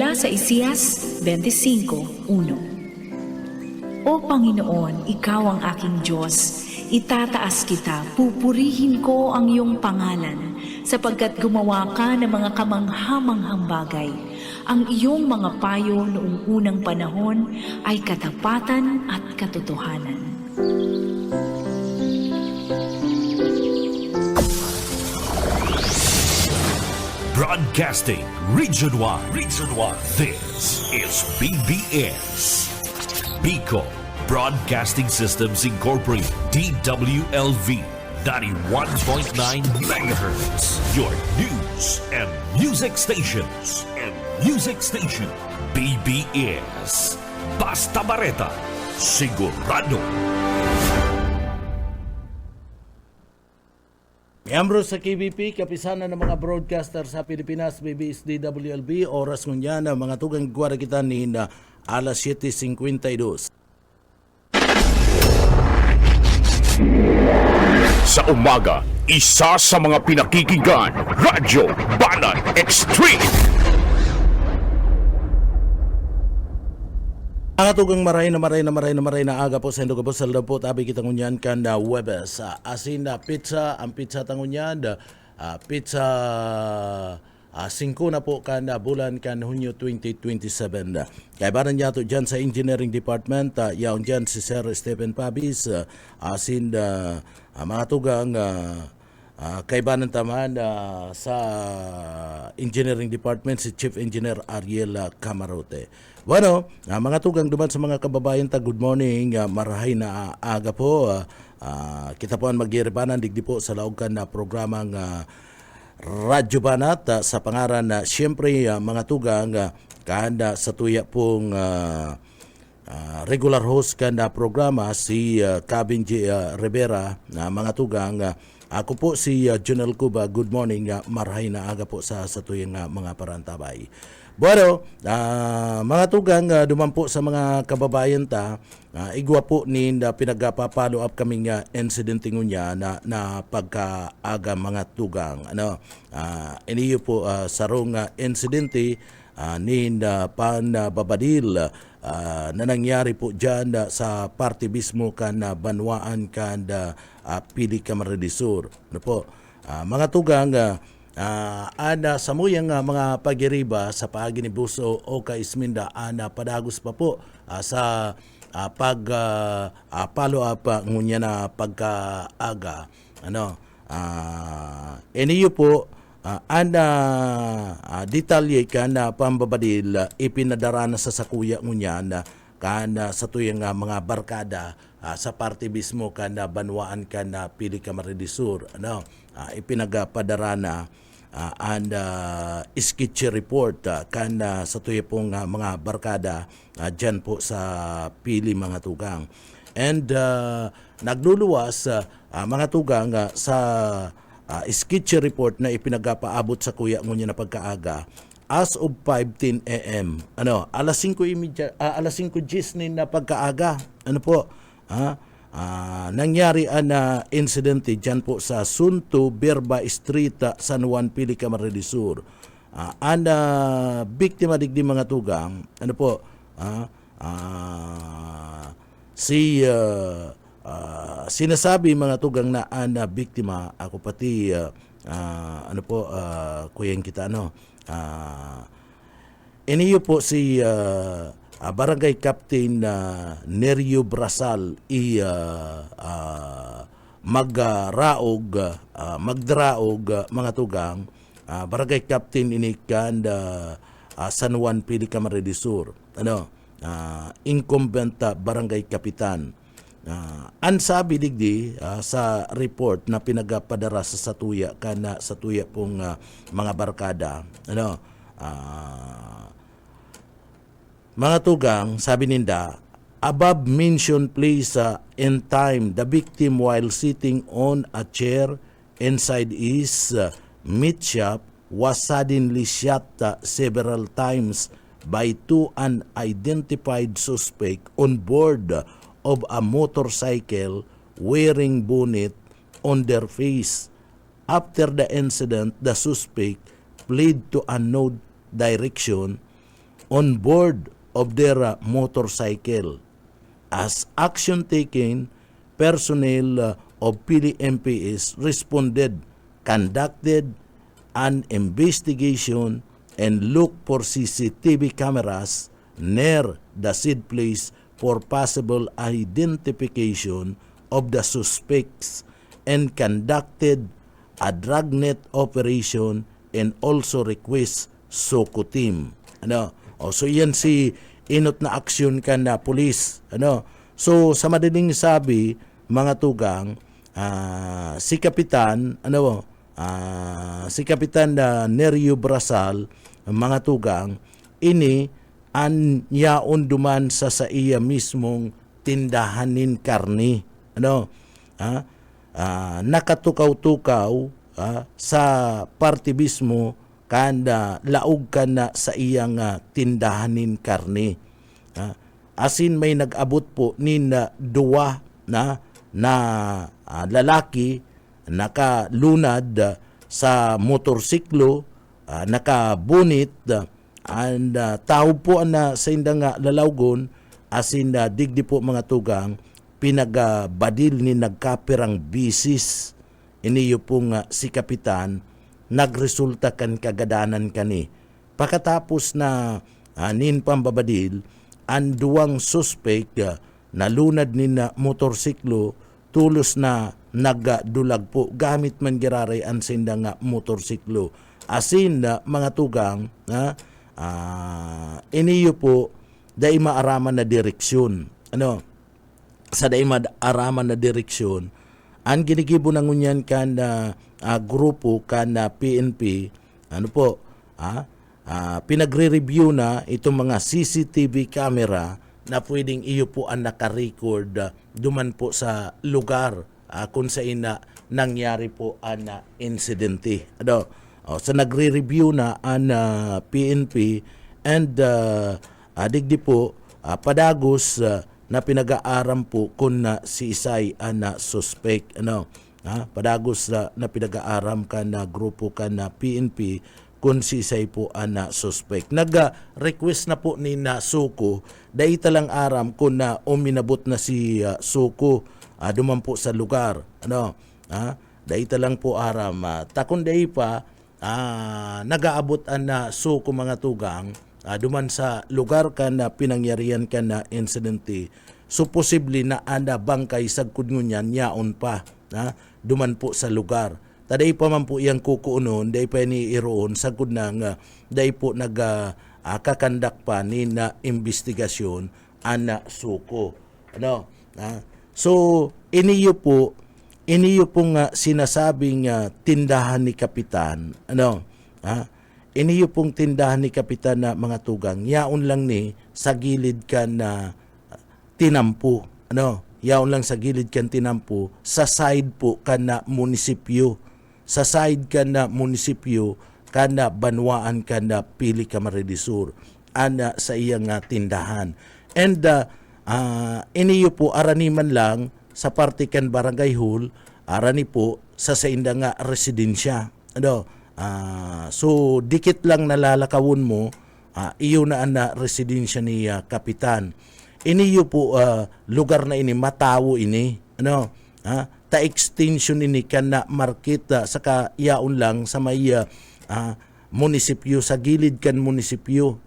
Mula sa Isiyas 25:1. O Panginoon, Ikaw ang aking Diyos, itataas kita, pupurihin ko ang iyong pangalan, sapagkat gumawa ka ng mga kamanghamanghang bagay. Ang iyong mga payo noong unang panahon ay katapatan at katotohanan. Broadcasting Region 1. This is BBS. Bicol Broadcasting Systems Incorporated. DWLV 91.9 MHz. Your news and music stations. BBS. Basta Bareta. Sigurado. Miyembro sa KBP, kapisanan ng mga broadcaster sa Pilipinas, BBS DWLB, oras ngunya na mga tugang gwara kita ni alas 7:52. Sa umaga, isa sa mga pinakikinggan, Radyo Banat Extreme. Mga tugang maray na aga po sa Indo po sa po tabi kita ngunyan kan Webes. Asin pizza, ang pizza tangunyan, pizza 5 na po kan bulan kan Hunyo 2027. Kaya baran niya to dyan sa Engineering Department, yaon dyan si Sir Stephen Pabis, asin mga tugang kaibanan taman sa Engineering Department si Chief Engineer Ariel Camarote. Bueno, mga tugang duman sa mga kababayan ta, good morning, marahay na aga po. Kita po ang magiribanan digdi po sa laogan na programang Radyo Banat sa pangaran na siyempre mga tugang kahanda sa tuya pong regular host kanda programa si Cabin J. Rivera na mga tugang. Ako po si Junel Cuba. Good morning, marahay na aga po sa tuyang mga parantabay. Bueno, mga tugang, duman po sa mga kababayan ta, igwa po ni pinagpapalo up kaming incident ngunya na pagkaaga mga tugang. Iniyo po sarong incidente ni panbabadil na nangyari po dyan sa party mismo kan Banwaan kan Pili Camarines Sur. Ano po, mga tugang, ana sa muyang mga pagiriba sa paagi ni Buso o Kaisminda ana padagos pa po sa follow up ngunya na pagkaaga. Iniyo po ana detalye kana pambabadil ipinadara na sa sakuya ngunya na kana sa tuyang mga barkada sa party mismo kana Banwaan kana Pili Camarines Sur. Ipinagapadara na and sketchy report kan sa tuya pong mga barkada dyan po sa Pili mga tugang. And nagluluwas mga tugang sa sketchy report na ipinagapaabot sa kuya ngunya na pagkaaga as of 5:10 AM. Alas 5:30 alas 5:10 na pagkaaga. Nangyari na insidente dyan po sa Sunto, Berba Street, San Juan, Pili Camarines Sur. Biktima digdi mga tugang, sinasabi mga tugang na biktima, ako pati, kuyang kita, iniyo po si Barangay Captain Nerio Brasal magdraog mga tugang, Barangay Captain inikan San Juan, Pili Camarines Sur. Incumbent Barangay Kapitan. Ansabi digdi sa report na pinagapadara sa satuya kana satuya pong mga barkada. Mga tugang, sabi ninda, above mentioned place in time, the victim while sitting on a chair inside his meat shop was suddenly shot several times by two unidentified suspects on board of a motorcycle wearing bonnet on their face. After the incident, the suspect fled to unknown direction on board of their motorcycle. As action taken, personnel of PDMPS responded, conducted an investigation, and looked for CCTV cameras near the said place for possible identification of the suspects, and conducted a dragnet operation and also request SOCO team. So yan si inot na aksyon kan na pulis. So sa madaling sabi, mga tugang, si Kapitan si Kapitan Nerio Brasal, mga tugang, ini an yaon duman sa iya mismong tindahanin karni. Nakatukaw-tukaw sa partibismo kanda laog ka na sa iyang tindahanin karni. Asin may nag-abot po ni na duwa na lalaki nakalunad sa motorsiklo, nakabunit, and tao po na sa indang lalawgon, asin digdi po mga tugang, pinagbadil ni nagkapirang bisis. Iniyo pong si Kapitan, nagresulta kan kagadanan kani. Pagkatapos na nin pambabadil, ang duwang suspect na lunad ni na motorsiklo, tulos na nagdulag po gamit man giraray ang sindang motorsiklo. Asin mga tugang, iniyo po dai maaraman na direksyon. Sa dai maaraman na direksyon, ang ginigibo na ngunyan kan grupo kan PNP, pinagre-review na itong mga CCTV camera na pwedeng iyo po ang nakarecord duman po sa lugar kung saan nangyari po ang insidente. So nagre-review na ang PNP, and digdi po padagos na pinag-aaram po kung si Isay ang suspect. Padagos na pinag-aaram ka na grupo ka na PNP kung si Isay po ang suspect. Nag-request na po ni na Suko, dahil talang aram kung na uminabot na si Suko duman po sa lugar. Dahil talang po aram. Takon dahil pa, nag-aabot na Suko mga tugang, duman sa lugar ka na pinangyarihan ka na insidente. So posible na anda bangkay sagkod ngunyan yaon pa duman po sa lugar. Taday pa man po iyang kukuunon, day pa ni iroon, sagod na nga, day po kakandak pa ni na investigasyon ana Suko. So, iniyo pong sinasabing tindahan ni Kapitan, iniyo pong tindahan ni Kapitan na mga tugang, yaon lang ni sa gilid ka na tinampo, yaon lang sa gilid kan tinampo, sa side po ka na munisipyo, sa side ka na munisipyo, ka na banwaan ka na Pili Camarines Sur, ana sa iyang tindahan. And iniyo po araniman lang sa partikan barangay hall, arani po sa indang residensya. So dikit lang nalalakawon mo, iyo na ang residensya ni Kapitan. Iniyo po lugar na ini, Matawo ini, ta extension ini kana market sa yaon lang sa may munisipyo, sa gilid kan munisipyo,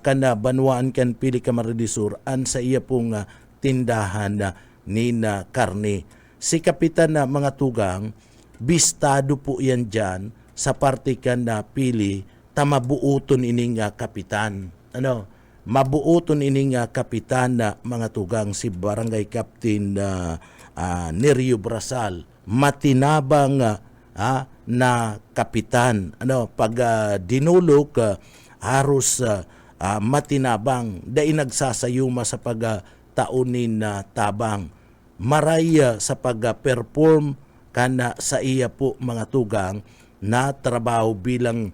kana banwaan kan Pili Camarines Sur, an sa iya pong tindahan ni na karne. Si Kapitan na mga tugang, bistado po yan dyan sa parte kan na Pili, tamabuuton ining Kapitan. Mabuuton ining Kapitan na mga tugang, si Barangay Captain Nerio Brasal, matinabang na kapitan. Pag dinulok, haros matinabang, dahil nagsasayuma sa pagtaunin na tabang. Maraya sa pag-perform kana sa iya po mga tugang na trabaho bilang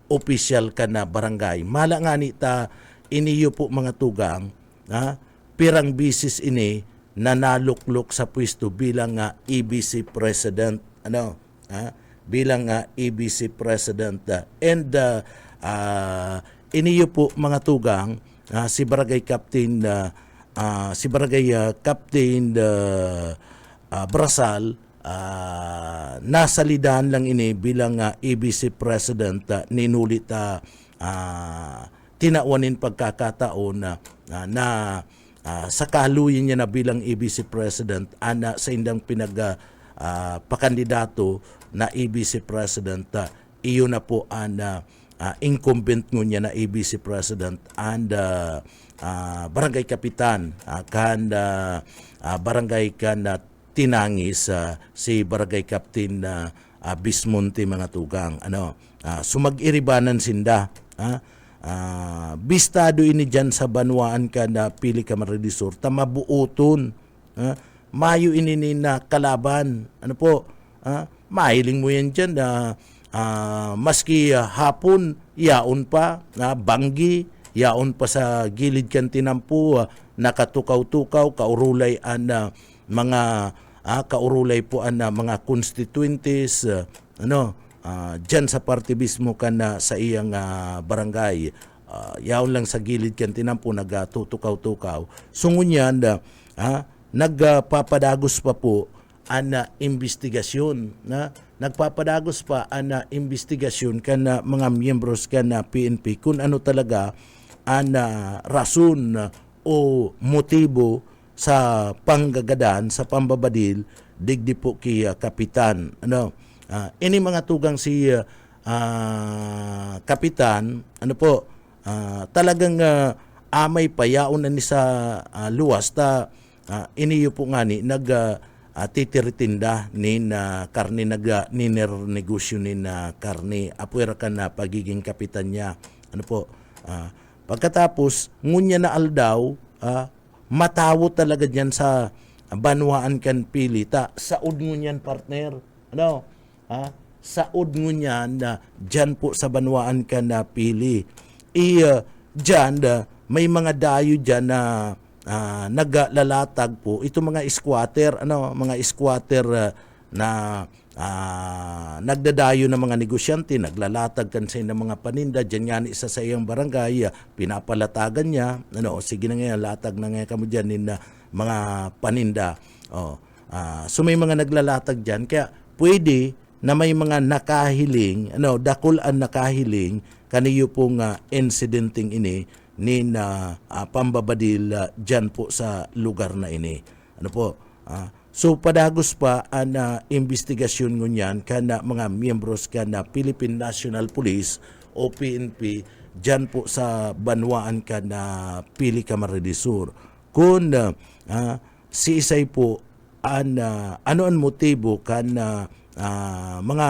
opisyal ka na barangay. Mala nga nita, iniyo po mga tugang, pirang bisis ini, nanaluklok sa pwesto bilang EBC President, bilang EBC President, and iniyo po mga tugang si Barangay Captain Brasal nasalidahan lang ini bilang EBC President ninulit tinawanin pagkakataon na sa kaluyin niya na bilang EBC President sa indang pakandidato na EBC President iyon na po ang incumbent niya na EBC President and barangay kapitan barangay tinangis si barangay captain Bismonte mga tugang sumag-iribanan sinda bistado ini dyan sa banwaan pili ka maredisor mabuuton mayo ini na kalaban mahiling mo yan dyan maski hapon yaon pa banggi yaon pa sa gilid kan tinampu nakatukaw-tukaw kaurulay mga kaurulay po mga constituentes dyan sa party mismo sa iyang barangay yaon lang sa gilid kan tinampu nagtutukaw-tukaw sungunyan nagpapadagos pa po investigasyon nagpapadagos pa investigasyon mga miyembros PNP kung ano talaga rason o motibo sa panggagadan sa pambabadil digdi po kay kapitan ini mga tugang si kapitan talagang amay payaon na ni sa luwas iniyo po nga ni titiritinda ni karne negosyo ni karne apuera ka pagiging kapitan niya pagkatapos ngunya na aldaw matawo talaga diyan sa banwaan kan pili saod ngunyan partner saod ngunyan diyan po sa banwaan kan pili diyan may mga dayo diyan na naglalatag po ito mga squatter na nagdadayo ng mga negosyante naglalatag kan sa mga paninda diyan nga ni isa sa iyang barangay pinapalatagan niya sige na nga latag na nga kamo diyan mga paninda so may mga naglalatag diyan kaya pwede na may mga nakahiling dakulan nakahiling kaniyo pong incidenting ini ni pambabadil dyan po sa lugar na ini. So padagos pa ang investigasyon ngunyan mga miyembros Philippine National Police o PNP dyan po sa banwaan Pili Camarines Sur. Kung si isay po ano ang motibo mga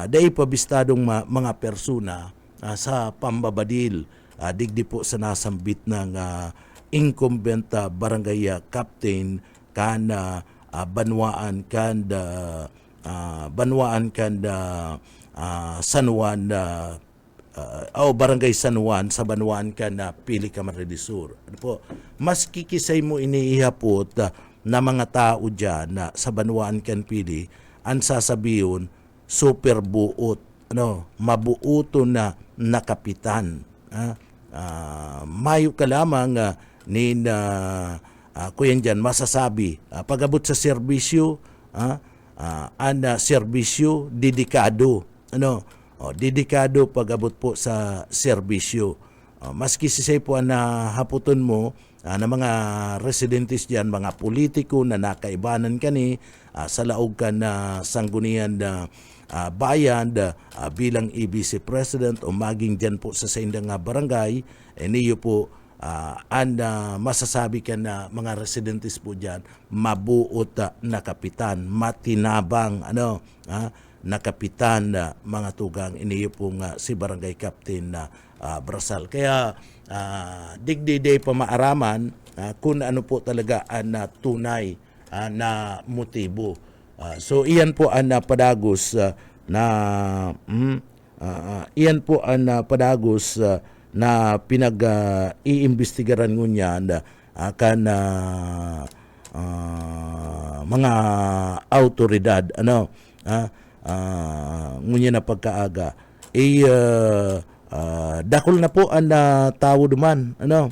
dai pabistadong mga persona sa pambabadil digdi po sa nasambit ng incumbent barangay captain banwaan San Juan barangay San Juan sa banwaan Pili Camarines Sur. Mas kikisay mo iniihapot na mga tao dyan sa banwaan Pili ang sasabiyon super buot mabuuto na kapitan mayo ka lamang kuyan dyan masasabi pagabot sa serbisyo serbisyo dedikado dedikado pagabot po sa serbisyo maski sisay po haputon mo na mga residentes dyan mga politiko na nakaibanan kani sa laog sanggunian bayan bilang EBC President o maging dyan po sa indang barangay niyo po masasabi ka na mga residentes po dyan mabuot na kapitan matinabang na kapitan mga tugang iniyo po si Barangay Captain Brasal kaya digdiday pa maaraman kung ano po talaga ang tunay na motibo. So iyan po ang padagos iyan po ang padagos na pinag-iimbestigaran ngunyan mga autoridad ngunyan na pagkaaga dakol na po ang tao duman, ano,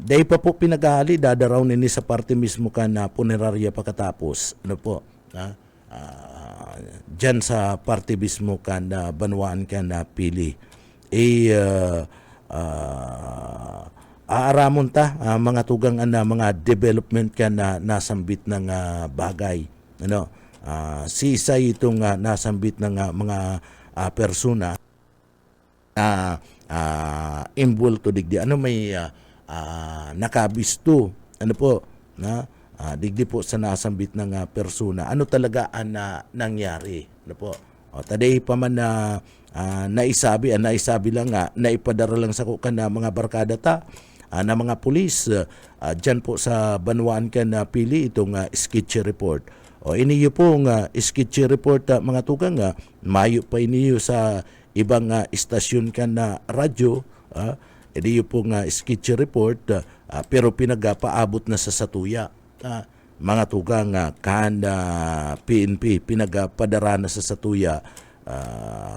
day pa po pinaghahali, dadaraw nini sa parte mismo ka na punerarya pagkatapos, ano po, dyan sa parte mismo ka na banwaan ka na pili. Aaramon ta, mga tugang mga development ka na nasambit ng bagay. Ano, sisa itong nasambit ng mga persona na involved to digdi. Ano may nakabisto, ano po, na digdi po sa nasambit ng persona. Ano talaga ang nangyari? Ano po? O, taday pa man na naisabi lang naipadara lang sa kukan na mga barkada ta, na mga pulis, dyan po sa banwaan ka na pili itong sketchy report. O iniyo pong sketchy report, mga tugang, mayo pa iniyo sa ibang istasyon ka na radyo, iniyo pong sketchy report, pero pinagapaabot na sa satuya. Mga tugang, PNP, pinagapadara na sa satuya,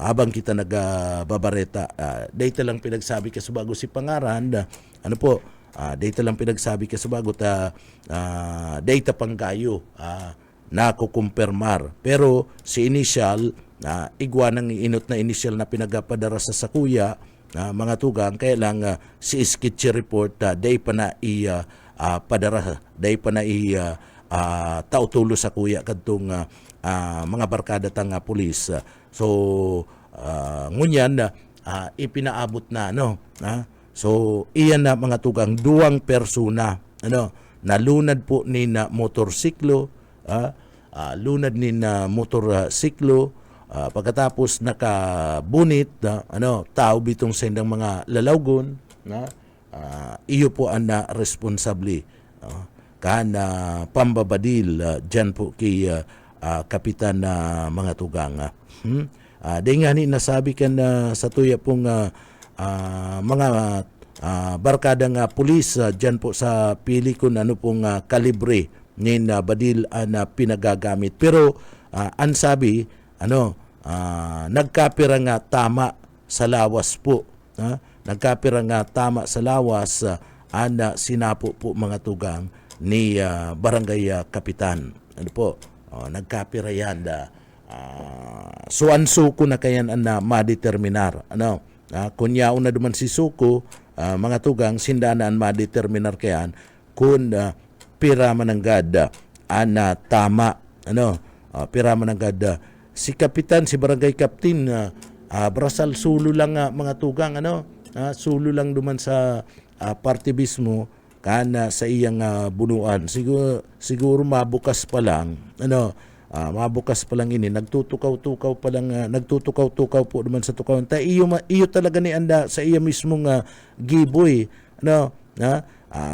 habang kita nagbabareta, data lang pinagsabi ka sa bago si Pangaran, ano po, data lang pinagsabi ka sa bago data panggayo, nakukumpirmar. Pero si initial, igwa ng inot na initial na pinagapadara sa sakuya, mga tugang, kaya lang si sketchy report, day pa na padara, day pa na tautulo sa kuya kadtong mga barkada tang pulis. So ngunyan ipinaabot na, no, so iyan na, mga tugang, duwang persona, ano, nalunad po ni na motorsiklo, lunad ni na motorsiklo, pagkatapos nakabunit, ano, tao bitong sa indang mga lalawgon, iyo po ang responsable, pambabadil dyan po kay kapitan na mga tugang. Dahil nga ni nasabi ka na sa tuya pong mga barkadang pulis dyan po sa pili kung ano pong kalibre ni badil na pinagagamit. Pero ang sabi, ano, nagkapira nga tama sa lawas po. Nagkapira nga tama sa lawas sinapo po, mga tugang, ni barangay kapitan. Ano po? Nagkapira yan. So ang suko na kayan na madeterminar. Ano? Kunyao na duman si suko, mga tugang, sindanaan madeterminar kayan kung pira mananggad tama. Ano? Pira mananggad. Si kapitan, si barangay captain, brasal sulo lang, mga tugang, ano? Sulo lang duman sa partibismo kana sa iyang bunuan. Siguro mabukas pa lang, ano, mabukas pa lang ini, nagtutukaw-tukaw pa lang, nagtutukaw-tukaw po naman sa tukaw. Iyo talaga ni anda sa iya mismong giboy, ano,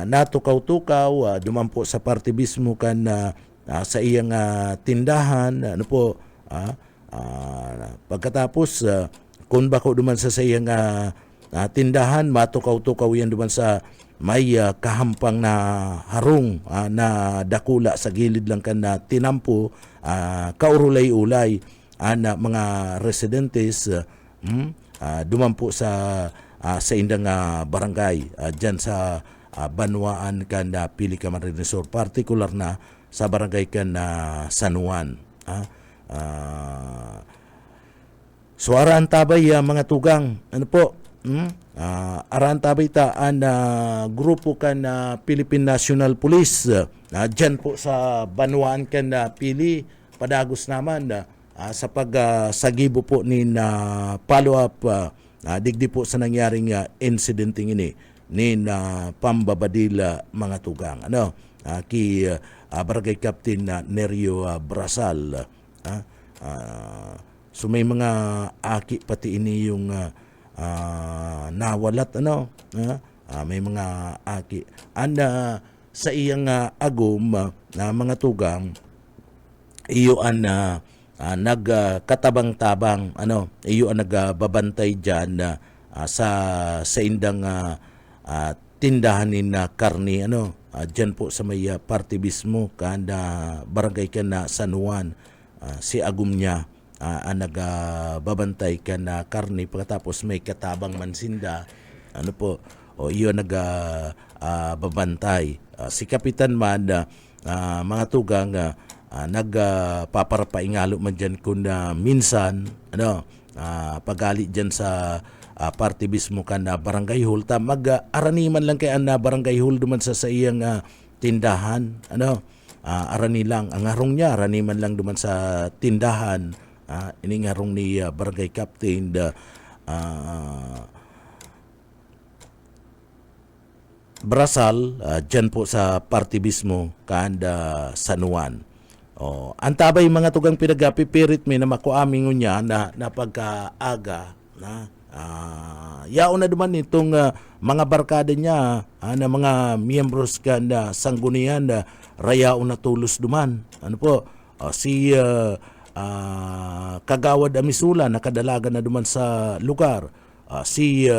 natukaw-tukaw, duman po sa partibismo kan sa iyang tindahan, ano po, pagkatapos kung bako duman sa iyang tindahan, matukaw-tukaw yan duman sa may kahampang na harong na dakula sa gilid lang kan na tinampo, kaurulay-ulay na mga residentes, duman po sa indang barangay dyan sa Banwaan kan na Pili Camarines Sur, particular na sa barangay kan na San Juan. So araan tabay, mga tugang, ano po, araan tabay taan na grupo kan na Philippine National Police, dyan po sa Banwaan kan na Pili, padagos naman sa pagsagibo po ni follow up digdi po sa nangyaring incidenting ini ni pambabadil, mga tugang, ano, ki barangay captain Nerio Brasal. So may mga aki pati ini yung nawalat, ano, may mga aki sa iyang agom na mga tugang, iyo an nagkatabang-tabang, ano, iyo ang nagbabantay diyan sa indang tindahan ni karni, ano, diyan po sa may partibismo kan barangay kan na San Juan. si agum niya ang nagbabantay ka na karni pagkatapos may katabang mansinda ano po o iyon babantay. Si kapitan man mga tugang nagpaparapaingalo man dyan kung minsan pagali dyan sa party mismo ka na barangay hall mag-araniman lang kay na barangay hall duman sa iyang tindahan arani lang ang harong niya araniman lang duman sa tindahan ining harong ni barangay captain Brasal dyan po sa party mismo kanda San Juan. Ang tabay mga tugang pinagapipirit mi na makuaming niya na pagkaaga na yaon na duman itong mga barkada niya na mga miyembros kanda sanggunian rayaon na tulos duman. Ano po si Kagawad Amisula nakadalaga na duman sa lugar. Si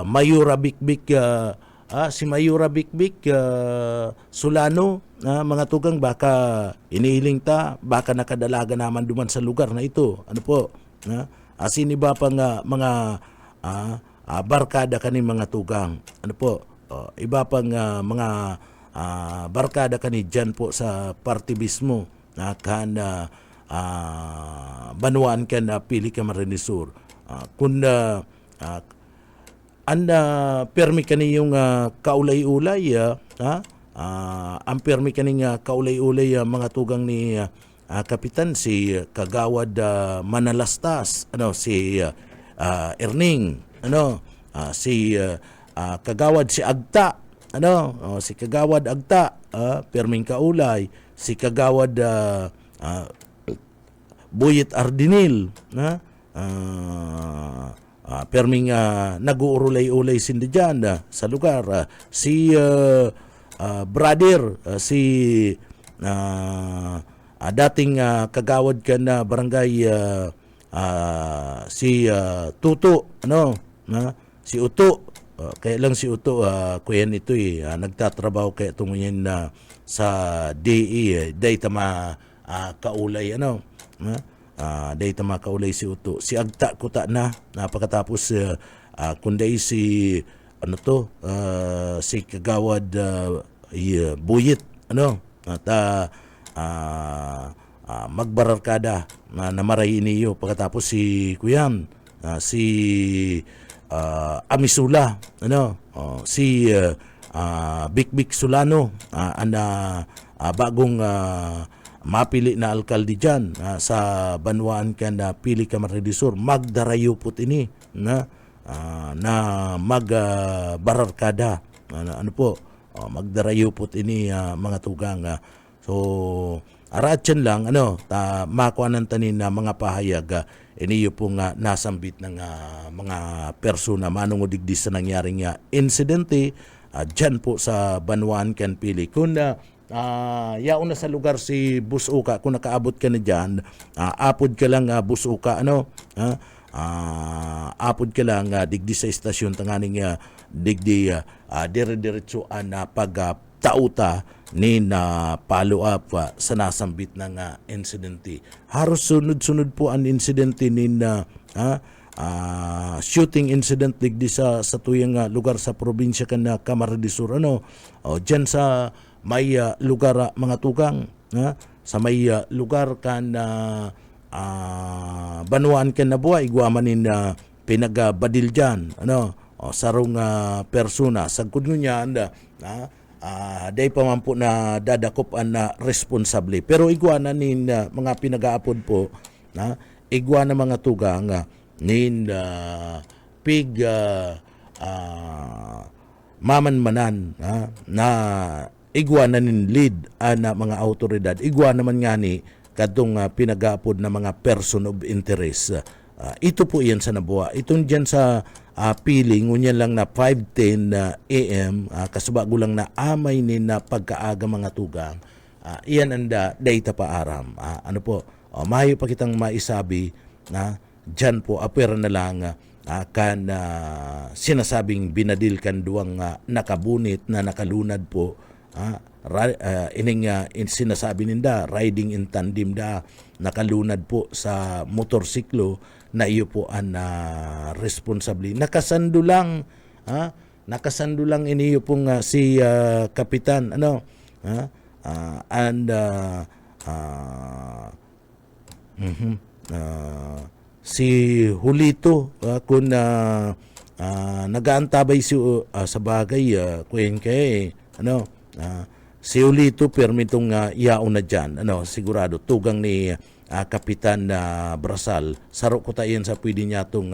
Mayura Bikbik si Mayura Bikbik Sulano mga tugang baka inihiling ta baka nakadalaga naman duman sa lugar na ito ano po asin iba pang mga barkada kani mga tugang ano po iba pang mga barkada kani dyan po sa party mismo kan Banuan kan pili ka Marinisur kun permi kani yung kaulay-ulay ang permi kani kaulay-ulay mga tugang ni kapitan si Kagawad Manalastas si Erning si Kagawad si Agta si Kagawad Agta perming kaulay si Kagawad Buyit Ardinil perming nag-uurulay-ulay sindi dyan sa lugar. Si brother, si dating kagawad ka na barangay si Tuto, si Uto. Kaya lang si Uto, kuya nito nagtatrabaho kaya tumuyin sa DE, data kaulay, dahil makaulay si Uto. Si Agta kuta na pagkatapos kunday si si Kagawad Buyit at magbararkada na maray niyo pagkatapos si Kuyan si Amisula si Bikbik Sulano bagong mapili na alkalde dyan sa Banwaan ka na pili ka Marinisur magdarayupot ini na magbararkada magdarayupot ini mga tugang so aratyan lang makuanan tanin na mga pahayag iniyo pong nasambit ng mga persona manungudigdi sa nangyaring insidente dyan po sa Banwaan kan pili kung yaon na sa lugar si Busuka kung nakaabot ka na dyan apod ka lang Busuka apod ka lang digdi sa istasyon tanganing digdi dire-diretsuan na pagtauta ni na follow up sa nasambit ng insidente haros sunod-sunod po ang insidente ni na shooting incident digdi sa tuyang lugar sa probinsya kan na Camarines Sur dyan sa may lugar mga tugang sa may lugar kan Banuan kan na buhay igwamanin pinagbadil dyan sarong persona sagkod niya day pa man po na dadakop na responsable pero igwanan nin mga pinag-aapod po igwanan mga tugang nin pig mamanmanan na igwanan nin lead na mga autoridad igwa naman nga ni kadtong pinag-aapod na mga person of interest ito po yan sa nabuwa itong dyan sa piling ngunyan lang na 5:10 AM kasubago lang na amay ni na pagkaaga mga tugang iyan anda data pa aram mayo pa kitang maisabi na dyan po apera na lang kan sinasabing binadil kan duwang nakabunit na nakalunad po sinasabi ninda riding in tandem da, nakalunad po sa motorsiklo na iyo po ang responsable. Nakasando lang iniyo pong si kapitan si Julito kung nagaantabay sa bagay si Julito permitong yaon na dyan sigurado tugang ni Kapitan Brasal saro ko tayo sa pwede niya itong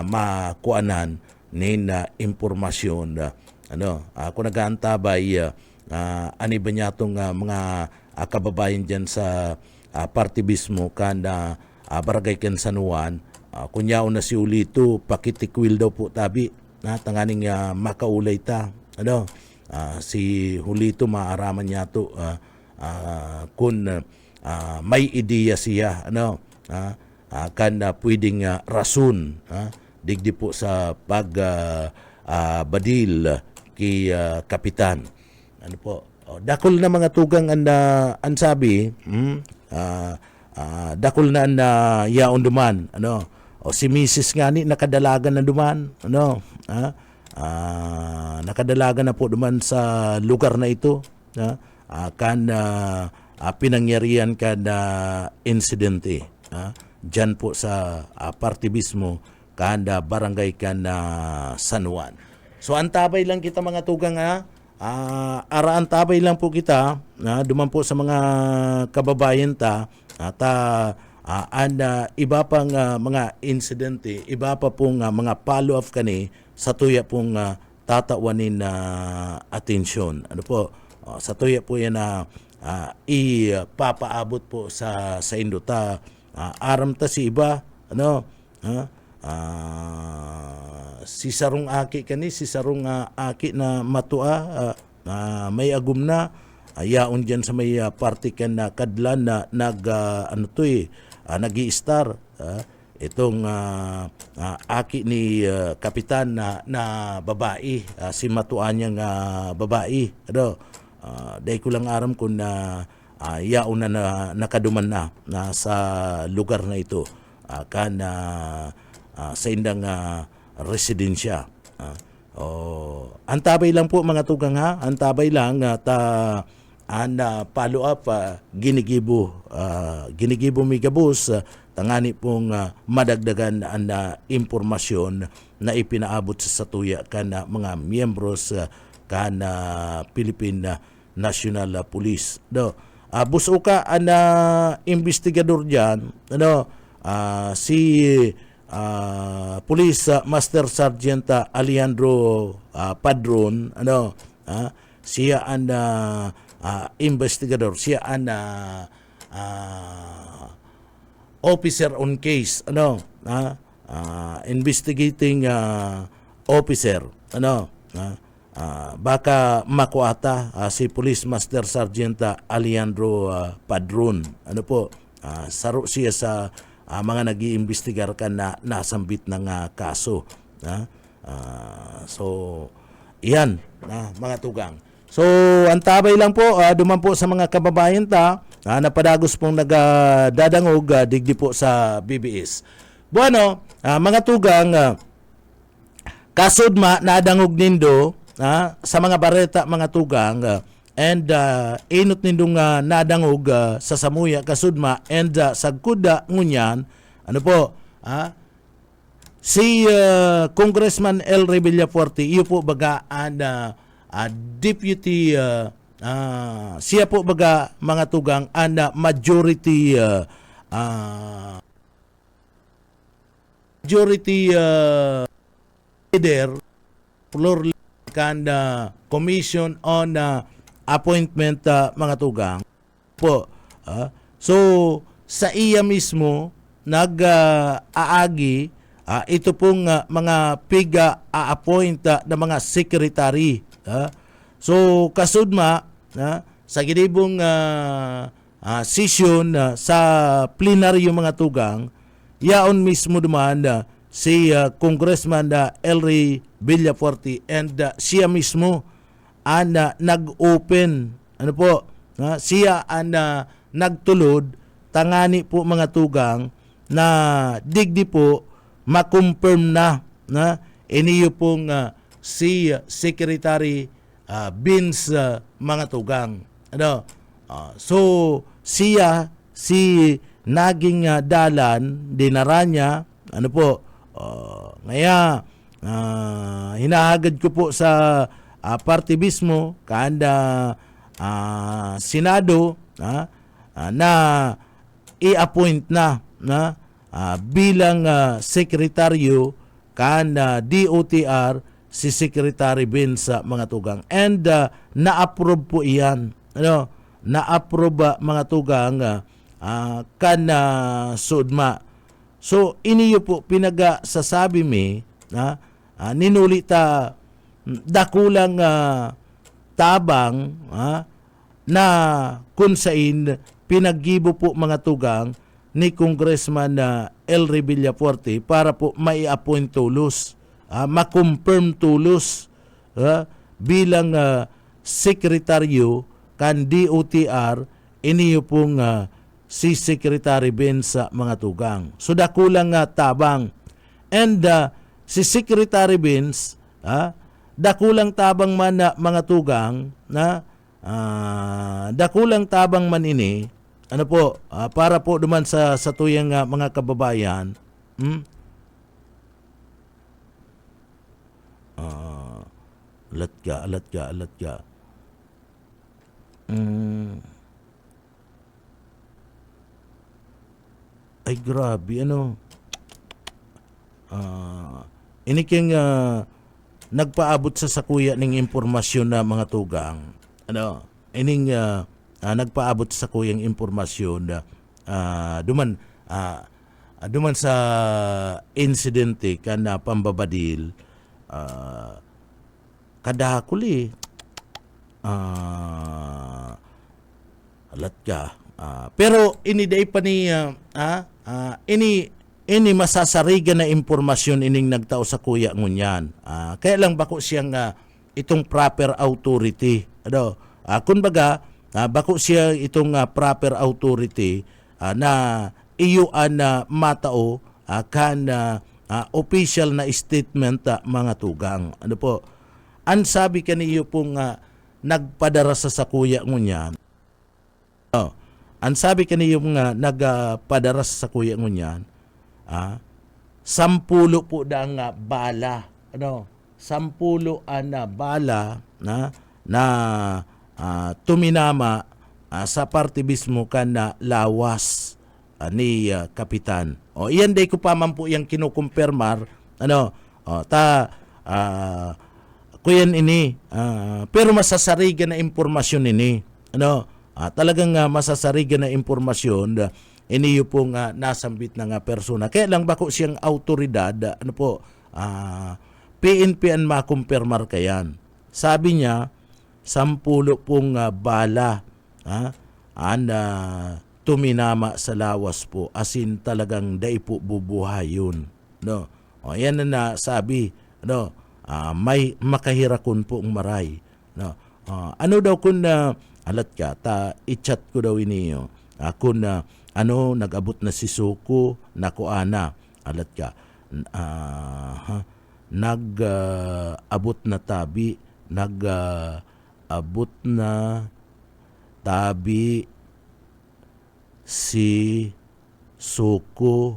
makuanan ni impormasyon kung nagaantabay ani ba niya itong mga kababayan dyan sa partibismo kan barangay kan San Juan kunyaw na si Ulito pakitikwil daw po tabi tanganing makaulay ta si Julito maaraman niya to kung may ideya siya kan pwedeng rason digdi po sa pag badil kay kapitan dakol na mga tugang ang sabi dakol na yaon duman si Mrs. nga ni nakadalagan na duman nakadalagan na po duman sa lugar na ito kan pinangyarihan kan insidente dyan po sa partibismo kan barangay kan San Juan. So antabay lang kita mga tugang araan tabay lang po kita duman po sa mga kababayan ta iba pang mga insidente, iba pa pong mga follow-up kani sa tuya pong tatawanin na atensyon. Sa tuya po yan ipapaabot po sa induta. Aram ta si iba, si sarong aki kani, si sarong aki na matua, may agum na, yaon dyan sa may party kan na kadlan na nag-i-star itong aki ni kapitan na babae si matuan niyang babae dahil ko lang aram kung yaon na nakaduman na sa lugar na ito kan sa indang residensya antabay lang po mga tugang antabay lang follow up ginigibo migabus tangani pong madagdagan ang impormasyon na ipinaabot sa satuya kan mga miyembros kan Philippine National Police busuka ang investigador diyan si Police Master Sergeant Alejandro Padron siya ang investigador, siya ang officer on case, investigating officer, baka makuata si Police Master Sergeant Alejandro Padron, saro siya sa mga nag-iimbestigar ka na nasambit ng kaso, so iyan mga tugang. So, antabay lang po, duman po sa mga kababayan ta, napadagos pong nagdadangog digdi po sa BBS. Bueno, mga tugang, kasudma nadangog nindo sa mga bareta mga tugang, and inot nindong nadangog sa Samuya, kasudma, and sagkuda ngunyan, si Congressman El Villafuerte, iyo po baga deputy siya po baga mga tugang majority leader floor kan commission on appointment mga tugang po so sa iya mismo nag-aagi ito pong mga piga-appoint na mga secretary. So kasudma sa gidibong session sa plenaryo mga tugang, yaon mismo duman si Congressman Elry Villafuerte and siya mismo nag-open. Ano po? Siya nagtulod tangani po mga tugang na digdi po makonfirm na iniyo pong si Secretary Vince mga tugang. Ano? So siya si naging dalan dinara niya ano po ngaya hinahagad ko po sa partibismo kanda Senado na i-appoint na bilang sekretaryo kan DOTR si Secretary Vince sa mga tugang, and na-approve po iyan, ano, na-approve mga tugang kan sudma. So iniyo po pinaga sasabi mi na ninulita dakulang tabang na kunsain pinaggibo po mga tugang ni Congressman Elry Villafuerte para po mai-appoint tulos, ma-confirm tulos bilang sekretaryo kan DOTR iniyo pong si Secretary Vince sa mga tugang. So dakulang tabang, and si Secretary Vince dakulang tabang man na mga tugang na dakulang tabang man ini ano po para po duman sa tuyang mga kababayan. Alat ka. Ay grabe ano. Ini king nagpaabot sa sakuya ning impormasyon na mga tugang. Ano, ining nagpaabot sa kuyang impormasyon duman sa insidente kan pambabadil kadakuli alat ka pero ini day pa ni ini masasarigan na impormasyon ining nagtao sa kuya ngunyan. Kaya lang bako siyang itong proper authority. Ano? Kumbaga, bako siya itong proper authority na iyuan na matao kan official na statement mga tugang. Ano po? Ang sabi kaniyo pong nagpadara sa kuya ngunyan. Ang sabi kaniyo nga nagpadara sa kuya ngunyan. 10 po dang bala, ano, 10 bala na tuminama sa partibismo kan na lawas ni Kapitan. Iyan day ko pa man po yang kinukumpirmar, ano, kuyan ini, pero masasarigan na impormasyon ini, ano, talagang masasarigan na impormasyon iniyo pong nasambit na persona. Kaya lang bako siyang autoridad, ano po, PNP ang makumpirmar kayan. Sabi niya, 10 pong bala tuminama sa lawas po, asin talagang dai po bubuhayon. No? Yan na sabi, no? May makahirakon po ang maray. No? Ano daw kung alat ka, i-chat ko daw iniyo, kung nag-abot na si Suko na kuana alat ka nag-abot na tabi abot na tabi si Suko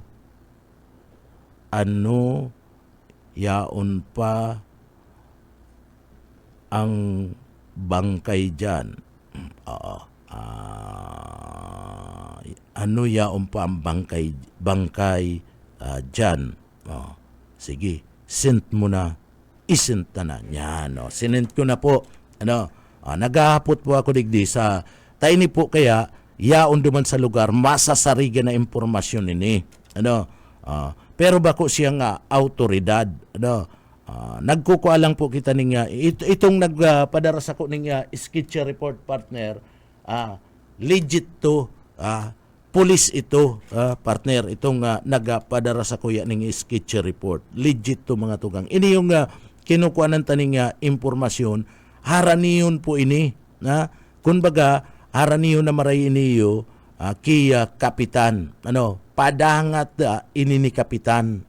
yaon pa ang bangkay dyan. Yaon pa ang bangkay dyan. Sige, sent mo na. Isent na yan. Sinent ko na po. Naghahapot po ako digdi sa taini po kaya yaon duman sa lugar masasarigan na impormasyon ini. Pero bako siyang autoridad. Nagkukualang po kita niya itong nagpadara sa ko niya sketch report partner. Legit to. Police ito, partner, itong nagpadara sa kuya ng sketch report. Legit to mga tugang. Ini yung kinukuha ng taning impormasyon haraniyon po ini na kunbaga haraniyon na maray iniyo kapitan padangat ini ni kapitan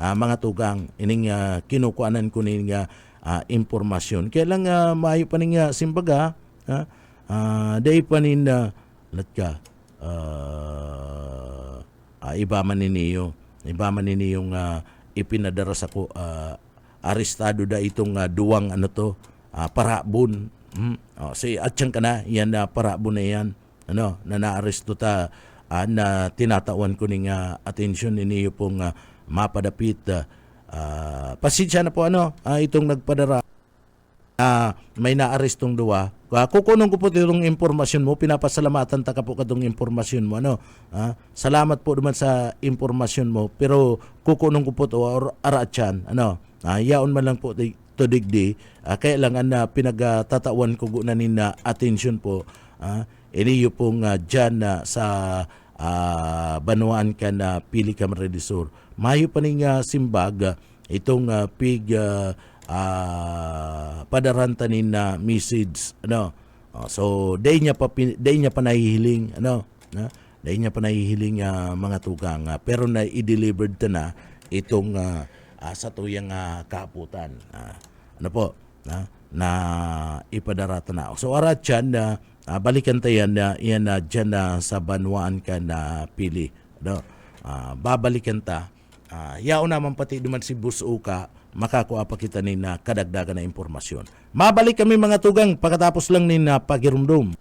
mga tugang ining kinukuanan ko ning impormasyon kaya lang maayo pa ning simbaga day pa nin latka iba man niniyong ipinadara sa ko arestado da itong duwang parabon si atyang kana yan parabon na yan na naaresto ta na tinatawan ko ning atensyon niniyo pong mapadapit pasensya na po itong nagpadara may naarestong duwa. Kukunon ko po itong impormasyon mo. Pinapasalamatan ta ka po katong impormasyon mo. Salamat po naman sa impormasyon mo. Pero kukunon ko po ito or aratyan. Yaon man lang po to digdi. Kaya lang pinagtatawan ko na nina atensyon po. Iniyo pong dyan sa Banuan ka na pili ka Maridisur. Mayo pa ning simbag itong pig padarantanin na message so day niya pa nahihiling day niya pa nahihiling mga tugang pero na i-delivered na itong sa tuyang kaputan na ipadarata na so arat yan balikan tayo yan dyan sa Banuan ka na pili babalikan ta yao naman pati duman si Busuka makakuha pa kita ni na kadagdagan na impormasyon. Mabalik kami mga tugang pagkatapos lang ni na pagirumdum.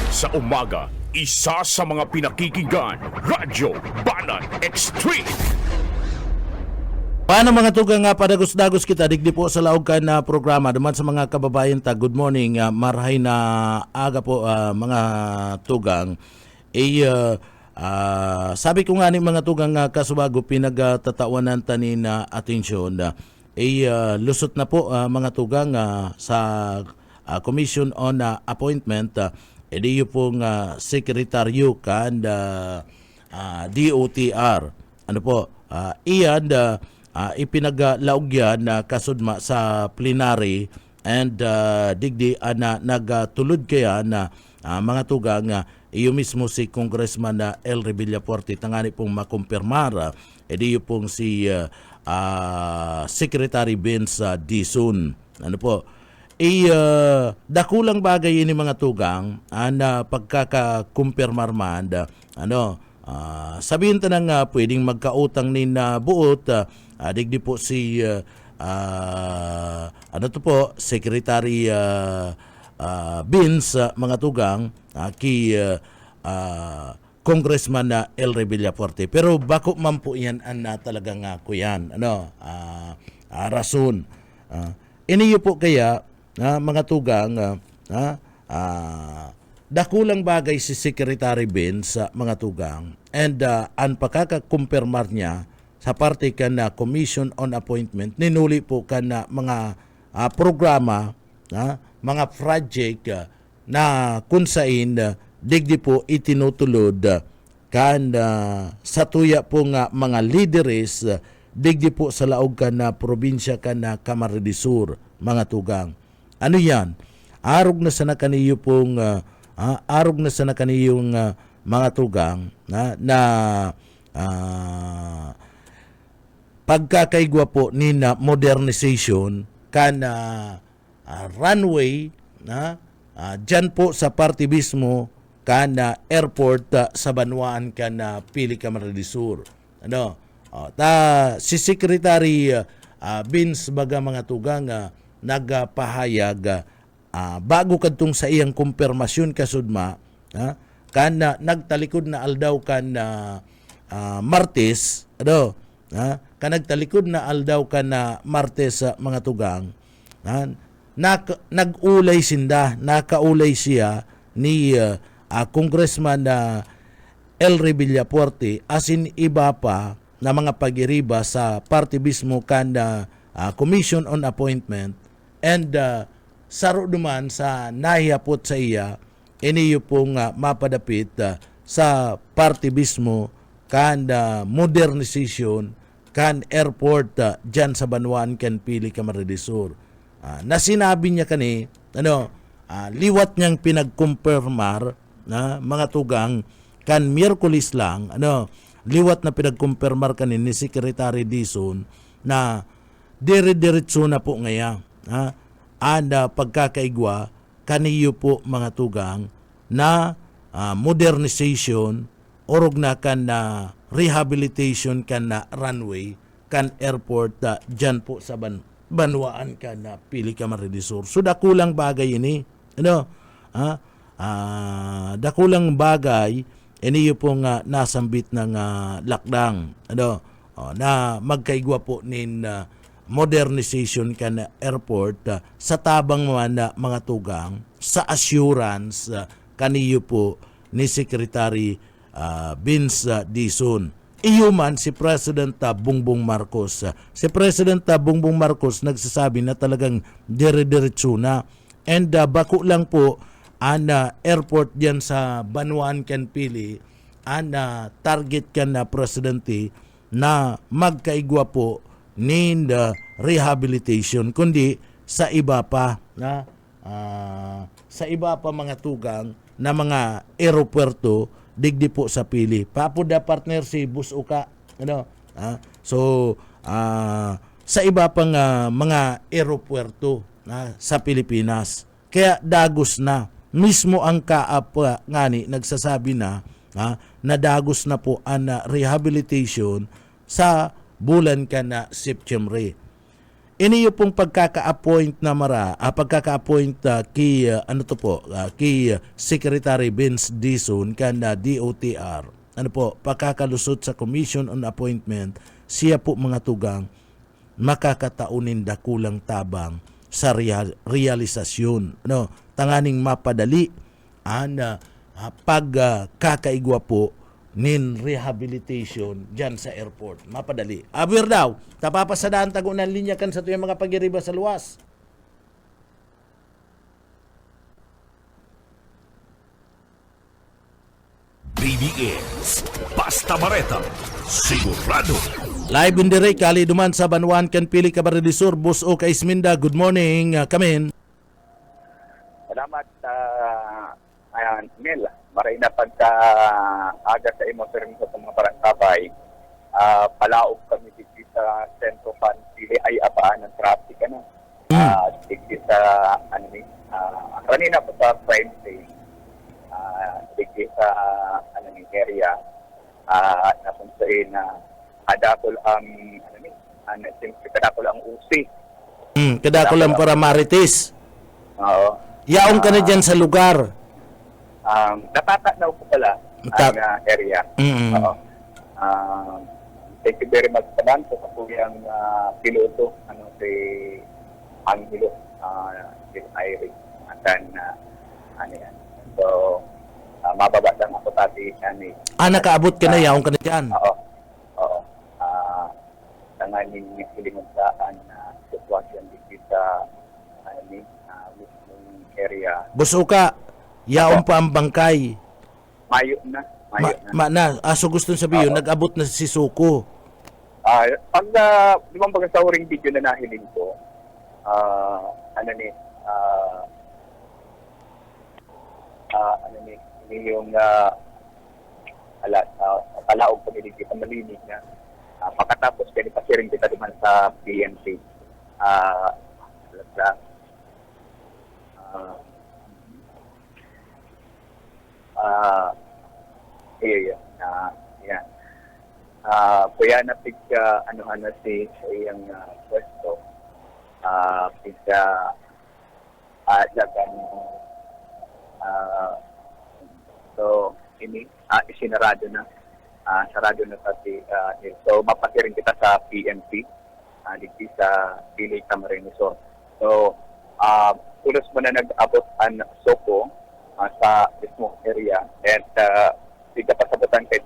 Sa umaga, isa sa mga pinakikinggan, Radyo Banan Extreme. Paano mga tugang padagos-dagos kita digdi po sa laog ka na programa duman sa mga kababayan ta. Good morning, marhay na aga po mga tugang. Sabi ko nga ni mga tugang kasubago pinagtatawanan tanin na atensyon lusot na po mga tugang sa Commission on Appointment ediyo pong sekretaryo kan DOTR iyan ipinaglaugyan na kasudma sa plenary and digdi nagtulod kaya na mga tugang iyo mismo si Congressman El Revillafuerte tangani pong makumpirmar ediyo pong si Secretary Vince Dizon dakulang bagay ini mga tugang na pagkakakumpirmar man sabihin ta nang pwedeng magkautang ni na buot digdi po si Secretary Vince mga tugang Congressman El Revillafuerte pero bako man po yan talagang kuyan rason iniyo po kaya mga tugang dakulang bagay si Secretary Vince mga tugang and ang pagkakakumpirmar niya sa parte ka na Commission on Appointment ninuli po ka na mga programa mga project na kunsain digdi po itinutulod kan sa tuya po nga mga leaders digdi po sa laog ka na probinsya ka na Camarines Sur mga tugang. Ano yan? Arog na sana kaniyo pong mga tugang na pagkakaigwa po ni na modernization kan runway dyan po sa parte mismo kan airport sa Banuan kan pili Camarines Sur si Secretary Vince baga mga tugang nagpahayag bago kadtong sa iyang kumpirmasyon kasudma kan nagtalikod na aldaw kan Martes kan nagtalikod na aldaw kan Martes mga tugang nag-ulay nakaulay siya ni Congressman El Revillafuerte asin iba pa na mga pag-iriba sa party mismo kan Commission on Appointment and saro duman sa nahiyapot sa iya iniyo pong mapadapit sa party mismo kan modernization kan airport dyan sa Banwaan kan Pili Camarines Sur. Na sinabi niya kani liwat niyang pinagkumpirmar na mga tugang kan Miyerkules lang liwat na pinagkumpirmar kanin ni Secretary Dizon na dire-diretso na po ngaya pagkakaigwa kaniyo po mga tugang na modernization orog na kan na rehabilitation kan na runway kan airport dyan po sa Banwaan kan na Pili Camarines Sur. So dakulang bagay ini dakulang bagay iniyo pong nasambit ng lakdang na magkaigwa po nin modernization kan airport sa tabang mga tugang sa assurance kaniyo po ni Secretary Vince Dizon. Iyo man si President Bongbong Marcos. Si President Bongbong Marcos nagsasabi na talagang dire-diretso na and bako lang po ang airport diyan sa Banwaan kan Pili ang target kan na presidente na magkaigwa po nin rehabilitation kundi sa iba pa mga tugang na mga aeropuerto digdi po sa Pili. Papuda partner si Bus Uka sa iba pang mga aeropuerto sa Pilipinas. Kaya dagos na mismo ang kaap ngani nagsasabi na dagos na po ang rehabilitation sa bulan ka na September. Iniyo pong pagkaka-appoint na pagkaka-appoint kay Secretary Vince Dizon kan DOTR. Pagkakalusot sa Commission on Appointment, siya po mga tugang makakataunin dakulang tabang sa realisasyon. Tanganing mapadali ang pagkakaigwa po nin rehabilitation dyan sa airport. Mapadali. Abir daw, tapapasadaan tagunan linya kan sa tuyang mga pagiriba sa luwas. BDS Basta Bareta Sigurado. Live and direct, kali duman sa Banwaan kan Pili Camarines Sur, Bus O Isminda. Good morning, Kamin. Salamat, Mel. Maray na pagka aga sa imo sir sa mga barangay, palaog kami dito sa Centro Fan Pili ay apaan ng traffic dito sa kanina po sa Prime Day, dito sa area na kung saan kadakol ang kadakol ang usi. Kadakol lang para Marites. Oo. Yaong ka na dyan sa lugar. Natatanaw ko pala ang area. Oo. Thank you very much sa banto sa kuyang piloto si Angelo Iris and yan. So mababa lang ako tati nakaabot ka na yaong ka na dyan. Oo. Tanganin hilimuntaan na sitwasyon dito sa mismong area. Busuka, yaong pa ang bangkay. Mayo na. So gusto sabihin, nag-abot na si Suko. Pag limang sa huring video na nahiling ko, ini yung palaog kami dito sa malinig na pagkatapos kaya pasiring kita naman sa PNC. Kuya na pigka si iyang pwesto pigka lagan so ini isinarado na sarado na pati so mapatiring kita sa PNP dito sa Pili Camarines Sur. So pulos mo na nag-abot ang Soko sa mismo area at tiga pasabutan kay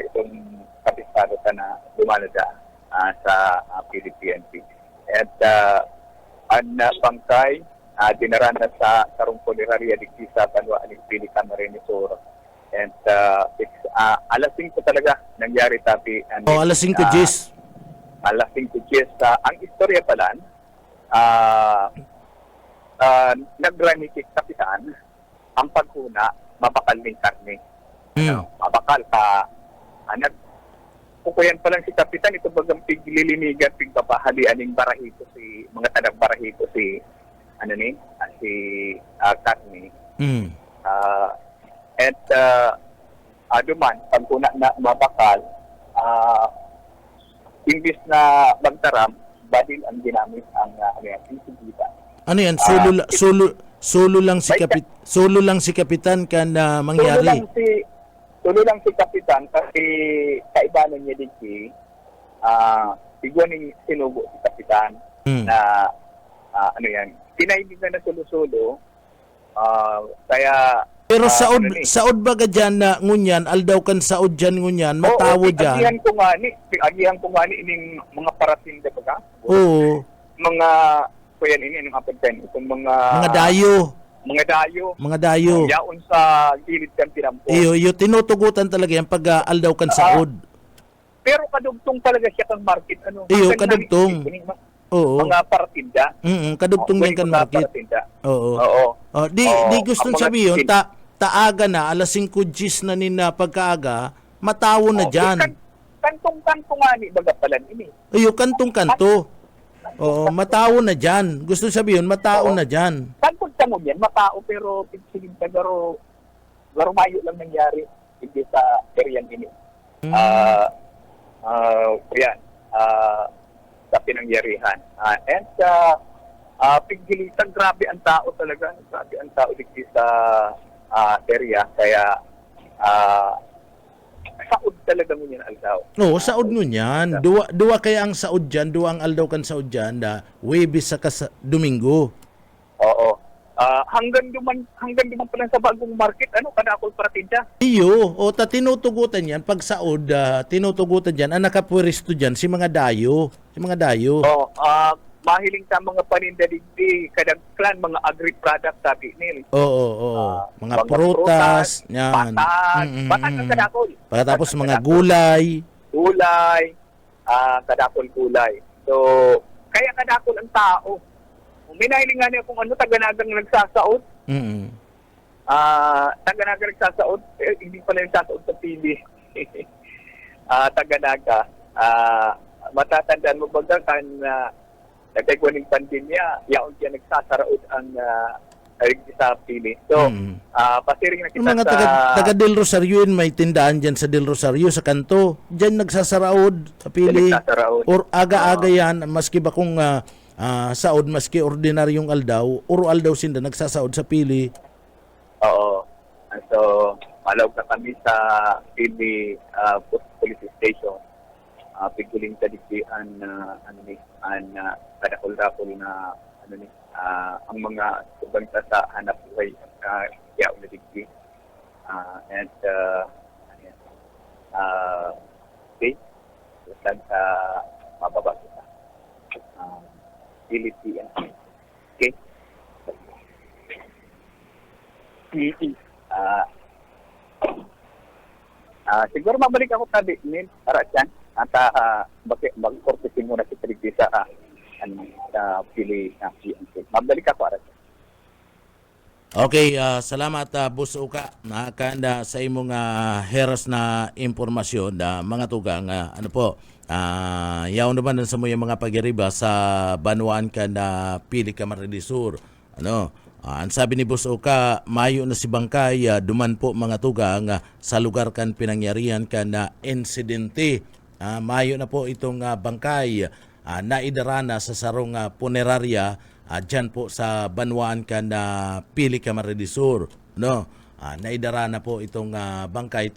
itong kapisado ka na lumalada sa PNP. At ang bangkay dinarana sa karungkuliraria dito sa Banwaan ng Pili Camarines Sur. And alas 5 talaga nangyari tapi alas 5 Jis. Lasing Kuchis. Ang istorya pala, nagranikik kapitan, ang paghuna, mabakal ng karne. Mabakal ka, kukuyan pa lang si kapitan, ito bagang piglilinigan, pigpapahalian ng barahito mga tanang barahito si karne. Duman, pag kuna na mabakal, imbis na magtaram, badil ang ginamit ang pisigita. Ano yan? Solo lang si kapitan kan mangyari. Tulo lang si kapitan kasi kaibanan niya din bigyan ni sinubo si kapitan na pinaibigan na sulo-sulo kaya Pero saod ba ka dyan na ngunyan, aldaw kan saod dyan ngunyan, matawo dyan? Agihan ko nga ni ining mga parating da ba? Oo. Mga, kuyan ini, anong apagtan, itong Mga dayo. Mga dayo. Yaon sa gilid kan tinampo. Iyo, tinutugutan talaga yan pag aldaw kan saod. Pero kadugtong talaga siya kang market. Iyo, kadugtong. Oo. Mga paratinda. Kadugtong yan kan market. Oo. Di gustong sabihin, taaga na, alas 5 na nina pagkaaga, matawo na dyan. Kantong-kanto nga ni baga pala ini. Iyo, kantong-kanto. Oo, matawo na dyan. Gusto sabihin, matao na dyan. Kantong mo yan, matao, pero pigsigin ka garo mayo lang nangyari hindi sa area ini. Yan. Sa pinangyarihan. And pigilitan, grabe ang tao talaga. Grabe ang tao dito sa area. Kaya saod talaga mo yan aldaw. No, saod mo yan. Dua kaya ang saod dyan, dua ang aldaw kan saod dyan, Huwebes sa Domingo. Oo. Hanggang duman pa lang sa bagong market, kada ako paratinda. Iyo, tinutugutan yan. Pag saod, tinutugutan dyan. Ang nakapwesto dyan, si mga dayo. Oo. Mahiling sa mga paninda digdi, kadang clan, mga agri-product sabi nil. Oo. Mga prutas, yan. Patas ang kadakol. Pagkatapos mga gulay. Kadakol gulay. So, kaya kadakol ang tao. May nahiling nga niya kung taganagang nagsasaod. Taganagang nagsasaod, hindi pala nagsasaod sa TV. Taganaga. Matatandaan mo ba kan nagkagwaning pandemya, yaon siya nagsasaraod ang sa pili. So, pasiring na kita yung mga taga Del Rosario, may tindahan dyan sa Del Rosario, sa kanto. Dyan nagsasaraod sa pili. Or aga-aga yan, maski ba kung saod, maski ordinaryong aldaw, or aldaw sinda nagsasaod sa pili. Oo. So, malawag na kami sa pili police station. Piguling sa diktian kadakol-dakol na ang mga subangsa sa hanap buhay yaw na dikti. Okay. Saan sa mababa kita. Piliti yan. Okay. Siguro mabalik ako tabi ni para dyan. At mag-cortesin muna si Trigdi sa pili na PNP. Mabalik ako aras. Okay, salamat Boss Uka nakakanda sa imong heras na impormasyon mga tugang yaw naman sa mo yung mga pagiriba sa Banwaan ka na pili Camarines Sur. Ang sabi ni Boss Uka, mayo na si Bangkay, duman po mga tugang sa lugar kan pinangyarihan ka na insidente. Mayo na po itong bangkay naidarana sa sarong punerarya dyan po sa Banwaan ka na pili Camarines Sur. Naidarana po itong bangkay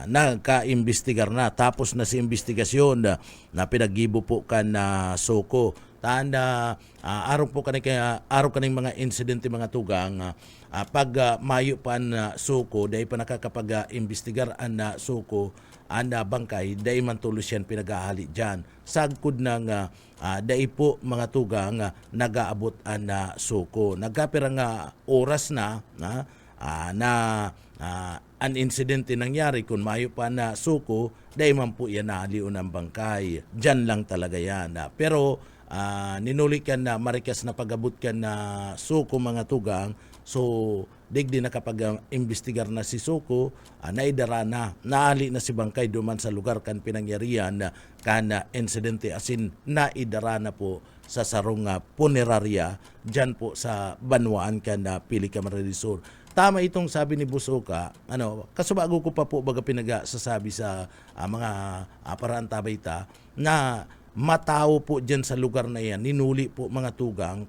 nagka-imbestigar na. Tapos na si investigasyon na pinaggibo po ka na Soko. Araw kaning mga insidente mga tugang pag mayo pa na Soko dahil pa nakakapag-imbestigar na Soko bangkay dahil man tulos yan pinag-ahali dyan. Sagkod ng dahil po mga tugang nag-aabot na Soko. Nagkapirang oras na an insidente nangyari kung mayo pa na suko, dahil man po yan naaliw ng bangkay. Diyan lang talaga yan. Pero ninuli ka na marikas na pagabot ka na suko mga tugang, so digdi na kapag imbestigar na si suko, naidara na, naali na si bangkay duman sa lugar kan pinangyarihan kana insidente asin naidara na po sa sarong punerarya dyan po sa Banwaan kan Pili Camarines Sur. Tama itong sabi ni Busoka, kasubago ko pa po baga pinagasasabi sa mga paraan tabayta na matao po dyan sa lugar na yan, ninuli po mga tugang,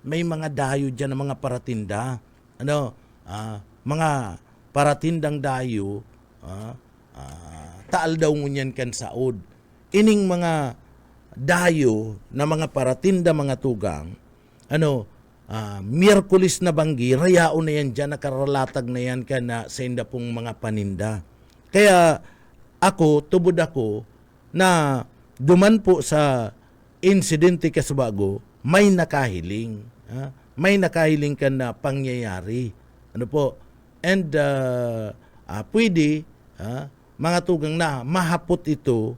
may mga dayo dyan ng mga paratinda, mga paratindang dayo, taal daw ngunyan kan saod. Ining mga dayo na mga paratinda mga tugang, Miyerkules na banggi, rayao na yan dyan, nakaralatag na yan ka na sa inda pong mga paninda. Kaya tubod ako na duman po sa insidente kasubago, may nakahiling. May nakahiling ka na pangyayari. And pwede, mga tugang na mahapot ito,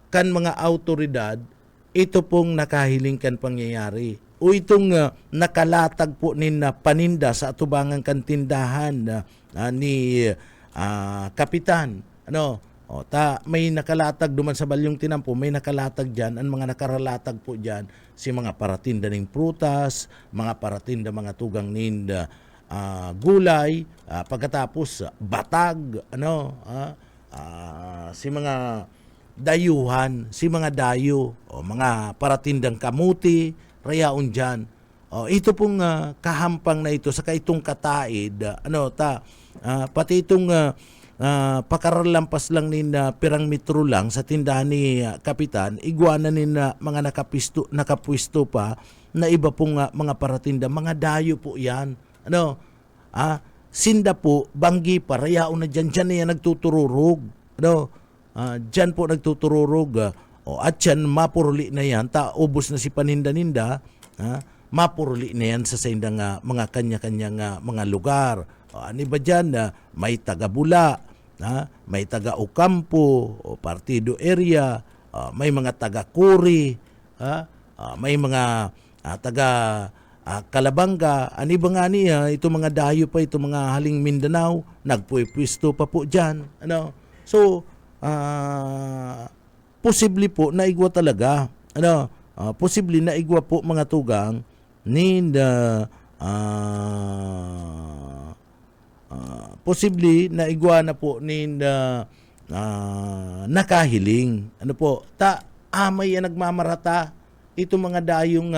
kan mga autoridad, ito pong nakahiling kan pangyayari. O itong nakalatag po nin paninda sa atubangan kan tindahan ni Kapitan. May nakalatag duman sa Balyong Tinampo, may nakalatag dyan, ang mga nakaralatag po dyan, si mga paratinda ng prutas, mga paratinda mga tugang nin gulay, pagkatapos batag, si mga dayuhan, si mga dayo, mga paratindang kamuti, rayaon dyan. Ito pong kahampang na ito, saka itong kataid, pati itong pakaralampas lang nin pirang metro lang sa tindahan ni Kapitan, iguana nin mga nakapwisto pa na iba pong mga paratinda, mga dayo po yan. Sinda po, banggi pa, rayaon na dyan na yan nagtutururog. Dyan po nagtutururog. At yan, mapuruli na yan, ubos na si paninda-ninda, mapuruli na yan sa sindang mga kanya-kanyang mga lugar. Ano ba dyan? May taga-Bula, may taga-Ocampo, Partido Area, may mga taga-Kuri, may mga taga-Kalabanga. Ano ba nga niya? Ito mga dayo pa, ito mga haling Mindanao, nagpupwisto pa po dyan. So, posible po na igwa talaga. Posible na igwa po mga tugang posible na igwa na po nakahiling. Amay yan nagmamarata. Ito mga dayong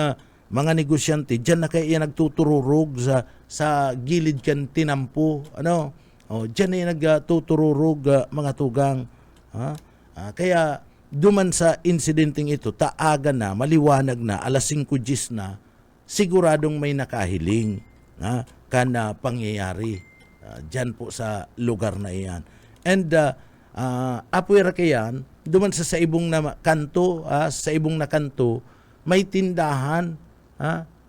mga negosyante, dyan na kaya yan nagtutururog sa gilid kan Tinampo. Dyan na yan nagtutururog mga tugang. Kaya duman sa incidenting ito, taaga na, maliwanag na, alas 5:10 na, siguradong may nakahiling kana pangyayari dyan po sa lugar na iyan. And apwera kayan, duman sa ibong na kanto, sa ibong na kanto, may tindahan,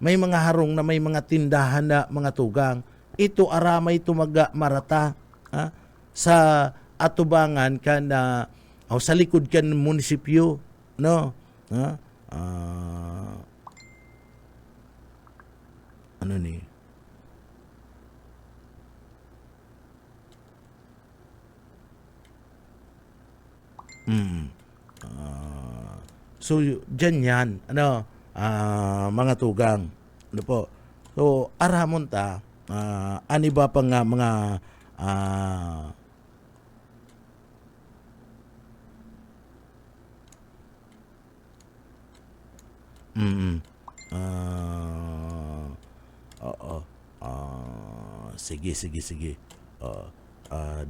may mga harong na may mga tindahan na mga tugang. Ito aramay tumaga marata sa atubangan kana sa likod kan munisipyo, ano ni? So dyan yan, mga tugang, po. So aramon ta, ani ba pang mga sige.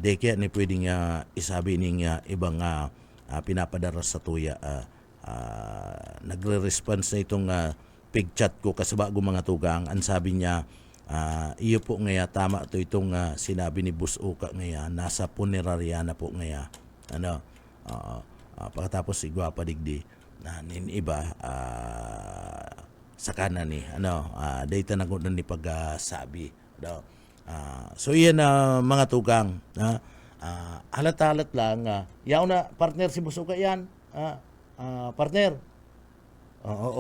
De kaya ni pwedeng isabi ning ibang pinapadaras sa tuya. Nagre-response na itong pig-chat ko kasi bago mga tugang. Ang sabi niya, iyo po ngaya tama to itong sinabi ni Bus Uka ngaya. Nasa punerarya na po ngaya. Pagkatapos igwa pa digdi. Nin iba sa kanan ni data na ni pagsabi So yan mga tugang. Halat-halat lang. Yaw na partner si Busuka yan. Partner.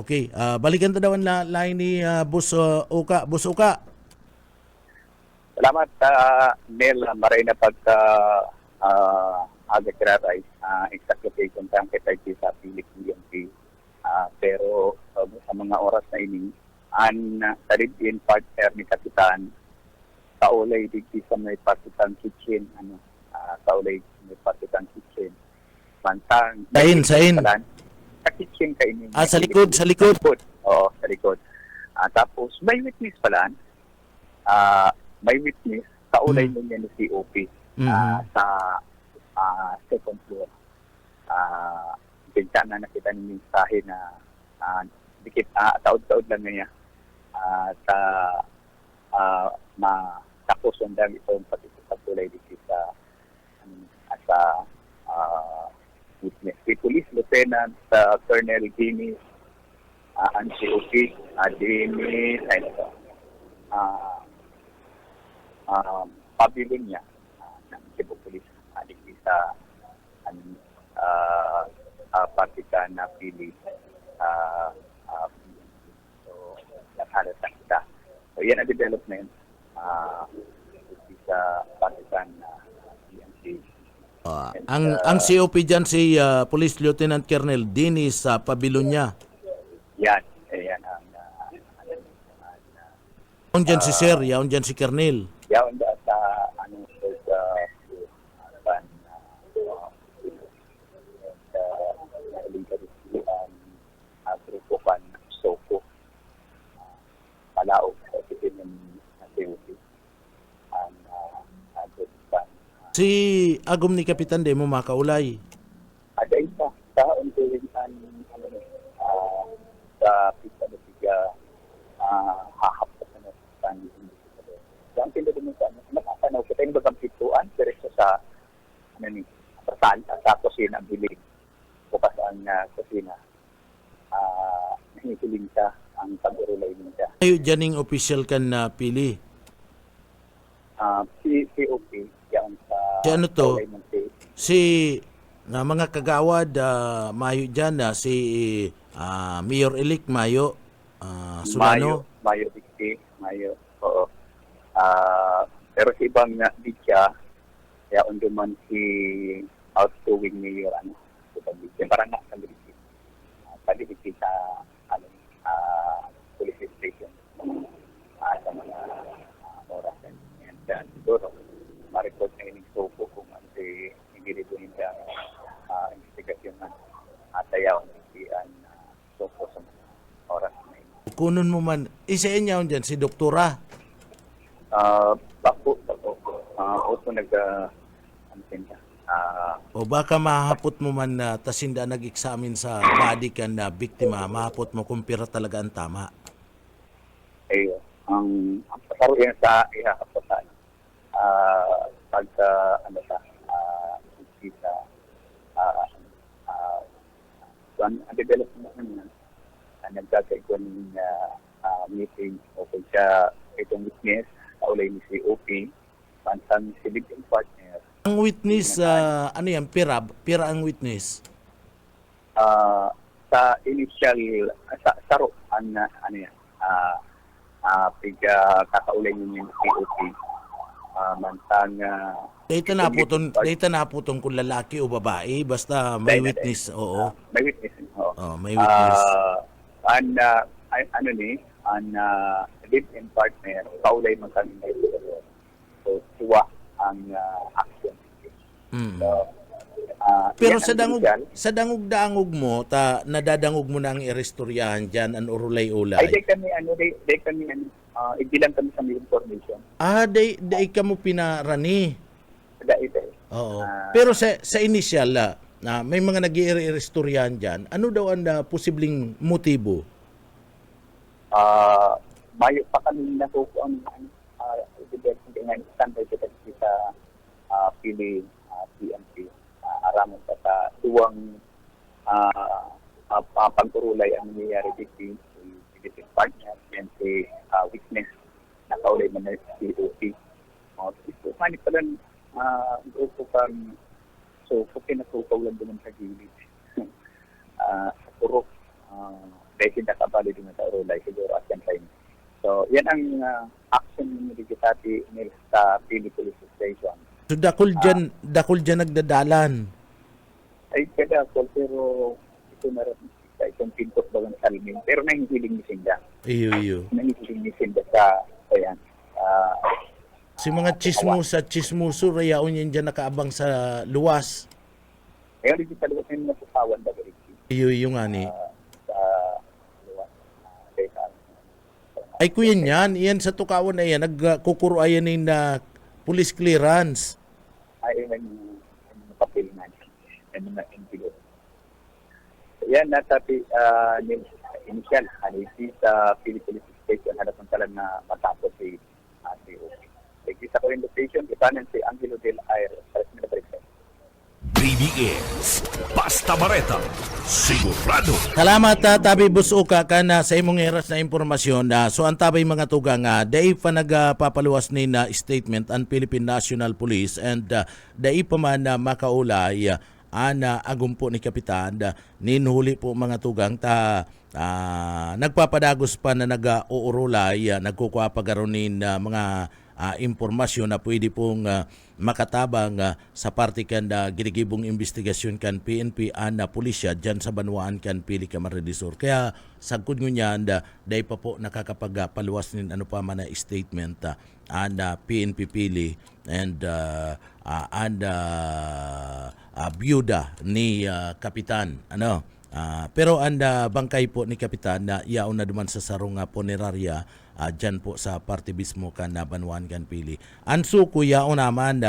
Okay. Balikan ta daw na line ni Busuka. Busuka. Salamat, Nel. Maray na pagka agad-raray. Exact location tayo kita sa Philippine PNP. Pero sa mga oras na ini, tarid-in partner ni Kapitan, kaulay digdi sa may Partisan Kitchen. Kaulay may Partisan Kitchen. Mantang. Sain. Sa kitchen ka ini. Sa likod. Oo, sa likod. Tapos, may witness pala. May witness, kaulay mo niya ni COP sa second floor. Bintana na kita ng mensahe na dikit, taod-taod lang niya sa matapos ang dami itong pagtulay dito sa witness. Si Police Lieutenant Colonel Dennis ang COP, Dennis, pabilin niya ng Cebu Police dito sa Partisan na pili. So, nakahalat lang kita. So, yan ang development dito sa Partisan na PNP. Ang COP dyan si Police Lieutenant Colonel Dennis sa pabilon niya. Yan ang Yaon dyan si Sir, yaon dyan si Colonel. yaon da sa grupo pan Soko Palao sa Pilipinas na COP ang Si Agum ni Kapitan de mo makaulay. ada isa sa ongoing sa pista na siya hahapot na sa yung pinto din sa nakasanaw ko tayong bagang pituan diretso sa sa kusina ang bilig bukas ang kusina nahihiling siya ang pag-urulay niya. Ayo dyan yung official kan na pili. COP yan sa Si ano to? Kaulay ng State. Si mga kagawad Mayo dyan si Mayor-elect Mayo Solano. Mayo Dikti, Mayo. Oo. Pero si ibang Bidya, kaya unduman si outgoing mayor, si Bidya. Parang nasa Bidya. Pag-ibig sa police station sa mga oras. And siguro, ma-report na yung Soko kung ano si Igirido niya investigasyon na atayaw si Soko sa mga oras na yun. Kunon mo man, isa niya dyan si Doktora. Bako. Oto O baka mahapot mo man na tasinda nag-examine sa body kan na biktima, mahapot mo kung pira talaga ang tama. Ang pasaro yan sa ihahapotan. Pagka, ang development naman, nagkakaikon meeting o kung siya itong witness, kaulay ni COP, pansang si victim partner. Ang witness, ano yan, pira ang witness? Sa initial, sa saro, kakaulay niyo yung COP, mansang Data na putong kung lalaki o babae, basta may witness, oo. may witness. May witness. Ang live-in partner, kaulay mo kami na ito. So, tuwa ang action. Pero sa dangog mo, nadadangog mo na ang irestoryahan dyan, ang urulay-ulay. Ay, di kami, igilang kami sa may information. Day ka mo pinarani. Oo. Ah. Pero sa initial, may mga nag-irestoryahan dyan, ano daw ang posibleng motibo? Mayo pa kami natuko ang standard kita pili PNP. Aramon sa tuwang pagkurulay ang nangyayari dito si partner and si witness na kaulay man na COP. manit pala grupo kang so kung pinatukaw lang naman sa gilid. Sa purok. Dahil kinakabali din sa Orolay siguro at yan time. So, yan ang action ni Digitati sa Pili Police Station. So dakol dyan nagdadalan. Ay, kaya ako, pero ito na rin sa isang pintos ba ng salmin. Pero nahihiling ni Sinda. Iyo. Nahihiling ni Sinda sa, ayan, Si mga chismuso, rayaon yan dyan nakaabang sa luwas. kaya rin sa luwas na napukawan ba rin. Iyo nga ni. Sa luwas. Data. Ay kuya niyan, iyan sa tukawan na yan, nagkukuro ayan na police clearance. Ay, may papel na yan. Mga envelope. So, yan, natapi, initial, sa Philippines Station, hanapan talang na matapos si COP. Nagkisa ko yung location, itanan si Angelo del Aire, sa Minabrexa. BBS. Basta Bareta. Sigurado. Salamat tabi busuka ka na sa imong eras na impormasyon. So ang tabay mga tugang, dai pa nagpapaluwas ni na statement ang Philippine National Police and dai pa man makaulay ana agumpo ni Kapitan ninhuli po mga tugang ta nagpapadagos pa na nag-uurulay nagkukuha pa garonin mga impormasyon na pwede pong makatabang sa parte kan ginigibong investigasyon kan PNP na pulisya dyan sa Banwaan kan Pili Camarines Sur. Kaya sagkod nyo niyan, dahil pa po nakakapagpaluwas nin ano pa man na statement PNP Pili and byuda ni Kapitan. Pero ang bangkay po ni Kapitan na yaon na duman sa sarong punerarya dyan po sa parte mismo kan na Banwaan kan Pili. Anso ko yaon naman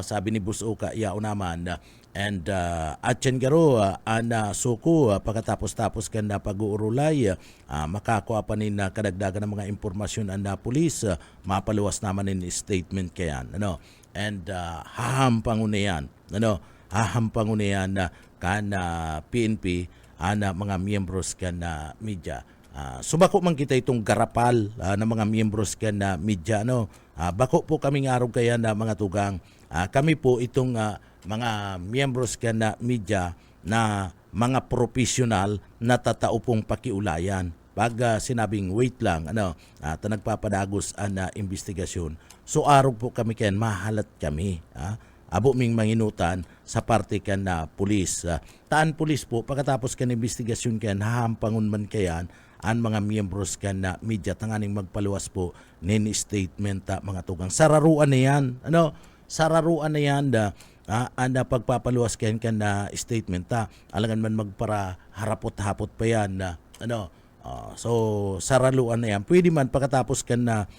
sabi ni Busuka yaon naman and at yan garo suko pagkatapos kan na pag-uurulay makakuha pa nin kadagdagan ng mga impormasyon ang pulis mapaluwas naman in statement kayan and hahampangunayan hahampangunayan kan PNP mga miyembros kan media. Subako man kita itong garapal ng mga miyembros kan media. Bako po kaming araw kaya na mga tugang. Kami po itong mga miyembros kan media na mga profesional na tatao pong pakiulayan. Pag sinabing wait lang, nagpapadagos ang investigasyon. So araw po kami kayan, mahalat kami. Abo ming manginutan sa parte kan na pulis. Taan pulis po, pagkatapos kan investigasyon kan, hahampangon man kayan, ang mga miyembros kan na media, tanganing magpaluwas po, nin statement mga tugang. Sararuan na yan, sararuan na yan, anda pagpapaluwas kayan kan na statement, alangan man magpara harapot-hapot pa yan, so saraluan na yan. Pwede man pagkatapos kan na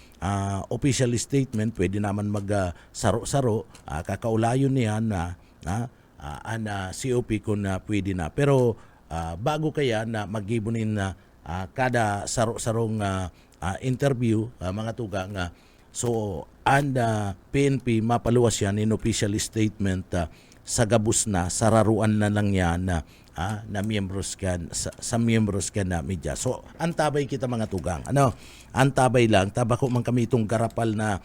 official statement, pwede naman mag-saro-saro, kakaulayon niyan COP kung pwede na. Pero bago kaya na magibunin na kada saro-sarong interview mga tugang, so PNP mapaluwas yan in official statement sa gabus na, sararuan na lang yan na miyembros kan sa miyembros kan na media. So antabay kita mga tugang. Antabay lang tabako man kami itong garapal na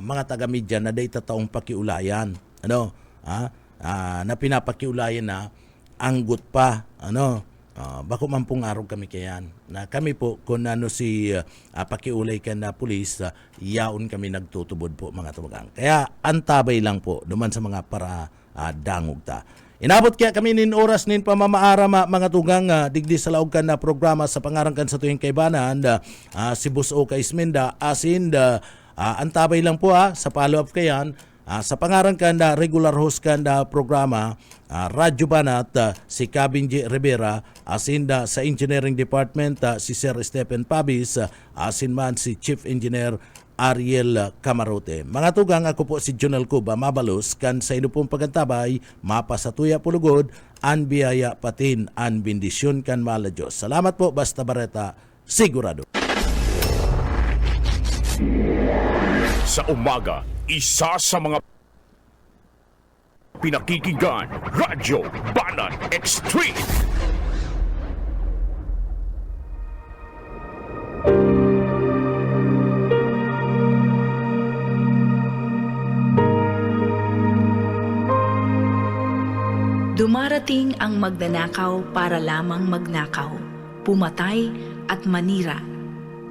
mga taga media na day taong pakiulayan. Na pinapakiulayan na anggot pa. Bako man pong araw kami kayan. Na kami po kung si pakiulay kan na pulis, yaon kami nagtutubod po mga tugang. Kaya antabay lang po duman sa mga para dangog ta. Inabot kaya kami nin oras nin pamamaara mga tugang digdi sa laog kan na programa sa pangarangkan sa tuwing kaibanan si Buso ka Isminda asin antabay lang po sa follow-up kayan sa pangarangkan na regular host kan na programa Radyo Banat si Cabinji Rivera asin sa Engineering Department si Sir Stephen Pabis asin man si Chief Engineer Ariel Camarote. Mga tugang, ako po si Jonel Cuba Mabalos kan sa ino pong pagantabay mapasatuya pulugod an biyaya patin an bendisyon kan mala Diyos. Salamat po, Basta Bareta, sigurado. Sa umaga, isa sa mga pinakikinggan, Radyo Banat Extreme. Darating ang magnanakaw para lamang magnakaw, pumatay at manira.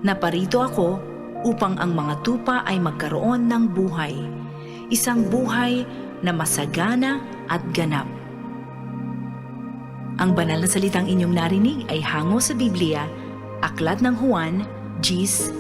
Naparito ako upang ang mga tupa ay magkaroon ng buhay, isang buhay na masagana at ganap. Ang banal na salitang inyong narinig ay hango sa Biblia, Aklat ng Juan, Gis.